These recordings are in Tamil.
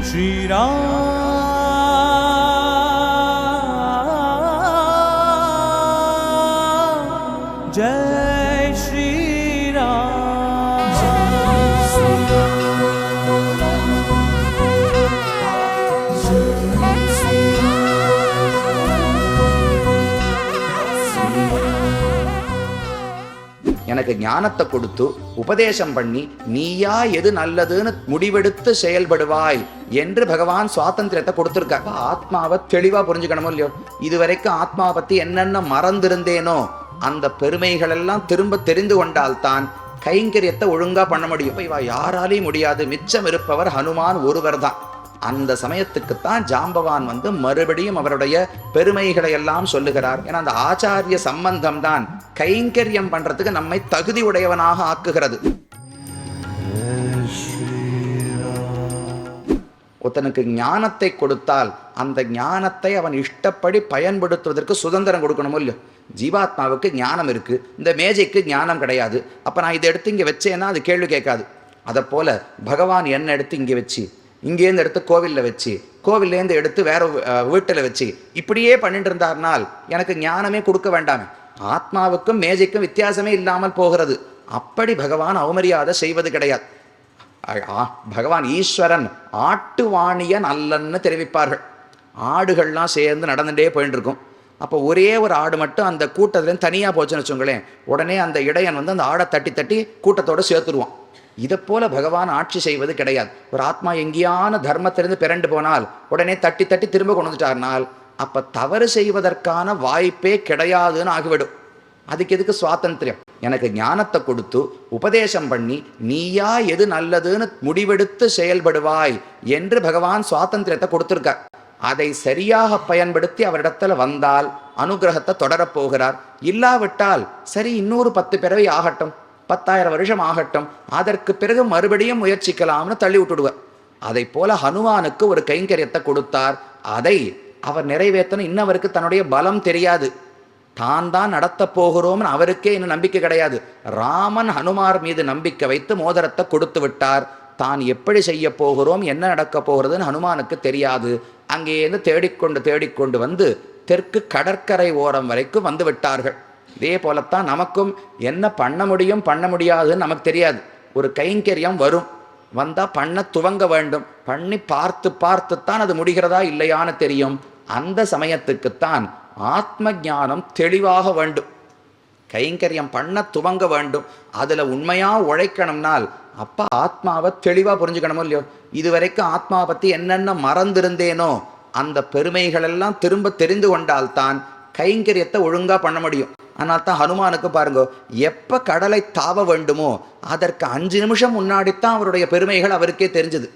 Shri Ram Jai Shri Ram Jai Shri எனக்கு ஞானத்தை கொடுத்து உபதேசம் பண்ணி நீயா எது நல்லதுன்னு முடிவெடுத்து செயல்படுவாய் என்று பகவான் சுவாதந்திரத்தை கொடுத்திருக்க. ஆத்மாவை தெளிவா புரிஞ்சுக்கணுமோ இல்லையோ? இதுவரைக்கும் ஆத்மாவை பத்தி என்னென்ன மறந்திருந்தேனோ அந்த பெருமைகள் எல்லாம் திரும்ப தெரிந்து கொண்டால்தான் கைங்கரியத்தை ஒழுங்கா பண்ண முடியும். இவ யாராலையும் முடியாது, மிச்சம் இருப்பவர் ஹனுமான் ஒருவர் தான். அந்த சமயத்துக்குத்தான் ஜாம்பவான் மறுபடியும் அவருடைய பெருமைகளை எல்லாம் சொல்லுகிறார். ஏன்னா அந்த ஆச்சாரிய சம்பந்தம் தான் கைங்கரியம் பண்றதுக்கு நம்மை தகுதி உடையவனாக ஆக்குகிறது. ஒருத்தனுக்கு ஞானத்தை கொடுத்தால் அந்த ஞானத்தை அவன் இஷ்டப்படி பயன்படுத்துவதற்கு சுதந்திரம் கொடுக்கணுமோ இல்லையோ? ஜீவாத்மாவுக்கு ஞானம் இருக்கு, இந்த மேஜைக்கு ஞானம் கிடையாது. அப்ப நான் இதை எடுத்து இங்க வச்சேன்னா அது கேள்வி கேட்காது. அதை போல பகவான் என்ன எடுத்து இங்க வச்சு, இங்கேருந்து எடுத்து கோவிலில் வச்சு, கோவில்லேருந்து எடுத்து வேற வீட்டில் வச்சு இப்படியே பண்ணிட்டு இருந்தார்னால் எனக்கு ஞானமே கொடுக்க வேண்டாமே. ஆத்மாவுக்கும் மேஜைக்கும் வித்தியாசமே இல்லாமல் போகிறது. அப்படி பகவான் அவமரியாதை செய்வது கிடையாது. பகவான் ஈஸ்வரன் ஆட்டுவாணியன் அல்லன்னு தெரிவிப்பார்கள். ஆடுகள்லாம் சேர்ந்து நடந்துட்டே போயிட்டு இருக்கும். அப்போ ஒரே ஒரு ஆடு மட்டும் அந்த கூட்டத்துலேருந்து தனியாக போச்சுன்னு வச்சுங்களேன், உடனே அந்த இடையன் அந்த ஆடை தட்டி தட்டி கூட்டத்தோடு சேர்த்துருவான். இதை போல பகவான் ஆட்சி செய்வது கிடையாது. ஒரு ஆத்மா எங்கேயான தர்மத்திலிருந்து பிறண்டு போனால் உடனே தட்டி தட்டி திரும்ப கொண்டு வந்துட்டார்னால் அப்ப தவறு செய்வதற்கான வாய்ப்பே கிடையாதுன்னு ஆகிவிடும். அதுக்கு எதுக்கு சுவாதந்திரம்? எனக்கு ஞானத்தை கொடுத்து உபதேசம் பண்ணி நீயா எது நல்லதுன்னு முடிவெடுத்து செயல்படுவாய் என்று பகவான் சுவாதந்திரத்தை கொடுத்திருக்கார். அதை சரியாக பயன்படுத்தி அவரிடத்துல வந்தால் அனுகிரகத்தை தொடரப்போகிறார். இல்லாவிட்டால் சரி, இன்னொரு 10 பிறவி ஆகட்டும், 10,000 வருஷம் ஆகட்டும், அதற்கு பிறகு மறுபடியும் முயற்சிக்கலாம்னு தள்ளி விட்டுடுவார். அதை போல ஹனுமானுக்கு ஒரு கைங்கரியத்தை கொடுத்தார். அதை அவர் நிறைவேற்றணும். இன்னவருக்கு தன்னுடைய பலம் தெரியாது, தான் தான் நடத்த போகிறோம்னு அவருக்கே இன்னும் நம்பிக்கை கிடையாது. ராமன் ஹனுமார் மீது நம்பிக்கை வைத்து மோதிரத்தை கொடுத்து விட்டார். தான் எப்படி செய்ய போகிறோம், என்ன நடக்க போகிறதுன்னு ஹனுமானுக்கு தெரியாது. அங்கேருந்து தேடிக்கொண்டு வந்து தெற்கு கடற்கரை ஓரம் வரைக்கும் வந்து விட்டார்கள். இதே போலத்தான் நமக்கும் என்ன பண்ண முடியும் பண்ண முடியாதுன்னு நமக்கு தெரியாது. ஒரு கைங்கரியம் வரும், வந்தால் பண்ண துவங்க வேண்டும். பண்ணி பார்த்துத்தான் அது முடிகிறதா இல்லையான்னு தெரியும். அந்த சமயத்துக்குத்தான் ஆத்ம ஞானம் தெளிவாக வேண்டும். கைங்கரியம் பண்ண துவங்க வேண்டும். அதில் உண்மையாக உழைக்கணும்னால் அப்போ ஆத்மாவை தெளிவாக புரிஞ்சுக்கணுமோ இல்லையோ? இதுவரைக்கும் ஆத்மாவை பற்றி என்னென்ன மறந்திருந்தேனோ அந்த பெருமைகளெல்லாம் திரும்ப தெரிந்து கொண்டால்தான் கைங்கரியத்தை ஒழுங்காக பண்ண முடியும். ஆனால் தான் ஹனுமானுக்கு பாருங்க, எப்போ கடலை தாவ வேண்டுமோ அதற்கு 5 நிமிஷம் முன்னாடித்தான் அவருடைய பெருமைகள் அவருக்கே தெரிஞ்சுது.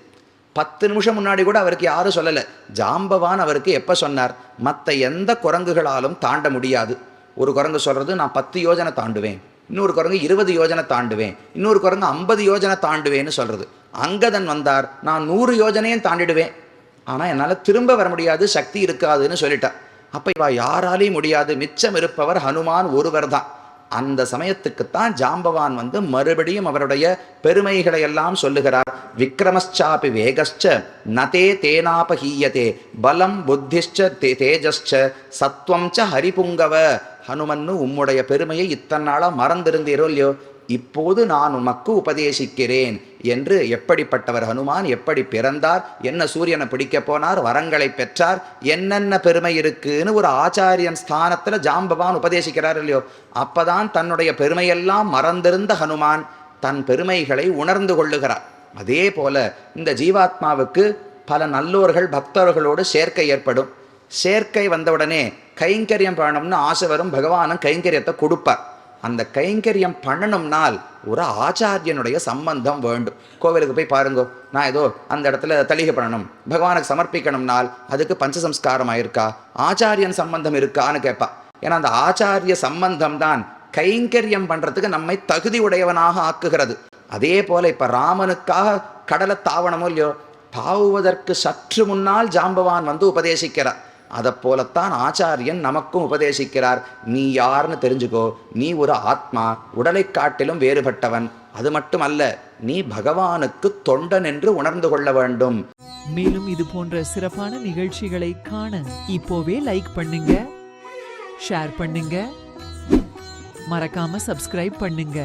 10 நிமிஷம் முன்னாடி கூட அவருக்கு யாரும் சொல்லலை. ஜாம்பவான் அவருக்கு எப்போ சொன்னார்? மற்ற எந்த குரங்குகளாலும் தாண்ட முடியாது. ஒரு குரங்கு சொல்கிறது நான் 10 யோஜனை தாண்டுவேன், இன்னொரு குரங்கு 20 யோஜனை தாண்டுவேன், இன்னொரு குரங்கு 50 யோஜனை தாண்டுவேன்னு சொல்கிறது. அங்கதன் வந்தார், நான் 100 யோஜனையும் தாண்டிடுவேன், ஆனால் என்னால் திரும்ப வர முடியாது, சக்தி இருக்காதுன்னு சொல்லிட்டார். அப்போ இவ யாராலையும் முடியாது, மிச்சம் இருப்பவர் ஹனுமான் ஒருவர் தான். அந்த சமயத்துக்குத்தான் ஜாம்பவான் மறுபடியும் அவருடைய பெருமைகளை எல்லாம் சொல்லுகிறார். விக்ரமச்சாபி வேகஸ்ச நதே தேனாபஹீயதே பலம் புத்திஷ்ச தேஜஸ்ச சத்வம் ச ஹரிபுங்கவ. ஹனுமன்னு உம்முடைய பெருமையை இத்தனை நாளாக மறந்திருந்தீரோ இல்லையோ, இப்போது நான் உமக்கு உபதேசிக்கிறேன் என்று. எப்படிப்பட்டவர் ஹனுமான், எப்படி பிறந்தார், என்ன சூரியனை பிடிக்க போனார், வரங்களை பெற்றார், என்னென்ன பெருமை இருக்குன்னு ஒரு ஆச்சாரியன் ஸ்தானத்தில் ஜாம்பவான் உபதேசிக்கிறார் இல்லையோ. அப்பதான் தன்னுடைய பெருமையெல்லாம் மறந்திருந்த ஹனுமான் தன் பெருமைகளை உணர்ந்து கொள்ளுகிறார். அதே போல இந்த ஜீவாத்மாவுக்கு பல நல்லோர்கள் பக்தர்களோடு சேர்க்கை ஏற்படும். சேர்க்கை வந்தவுடனே கைங்கரியம் பண்ணணும்னு ஆசை வரும். பகவானும் கைங்கரியத்தை கொடுப்பார். அந்த கைங்கரியம் பண்ணணும்னால் ஒரு ஆச்சாரியனுடைய சம்பந்தம் வேண்டும். கோவிலுக்கு போய் பாருங்க, நான் ஏதோ அந்த இடத்துல தளிகை பண்ணணும், பகவானுக்கு சமர்ப்பிக்கணும்னால் அதுக்கு பஞ்சசம்ஸ்காரம் ஆயிருக்கா, ஆச்சாரியன் சம்பந்தம் இருக்கான்னு கேட்பா. ஏன்னா அந்த ஆச்சாரிய சம்பந்தம் தான் கைங்கரியம் பண்றதுக்கு நம்மை தகுதி உடையவனாக ஆக்குகிறது. அதே போல இப்ப ராமனுக்காக கடலை தாவணமோ இல்லையோ, தாவுவதற்கு சற்று முன்னால் ஜாம்பவான் உபதேசிக்கிறார். அதை போலத்தான் ஆச்சாரியன் நமக்கும் உபதேசிக்கிறார். நீ யாருன்னு தெரிஞ்சுக்கோ, நீ ஒரு ஆத்மா, உடலை காட்டிலும் வேறுபட்டவன். அது மட்டுமல்ல, நீ பகவானுக்கு தொண்டன் என்று உணர்ந்து கொள்ள வேண்டும். மேலும் இது போன்ற சிறப்பான நிகழ்ச்சிகளை காண இப்போவே லைக் பண்ணுங்க, ஷேர் பண்ணுங்க, மறக்காம சப்ஸ்கிரைப் பண்ணுங்க.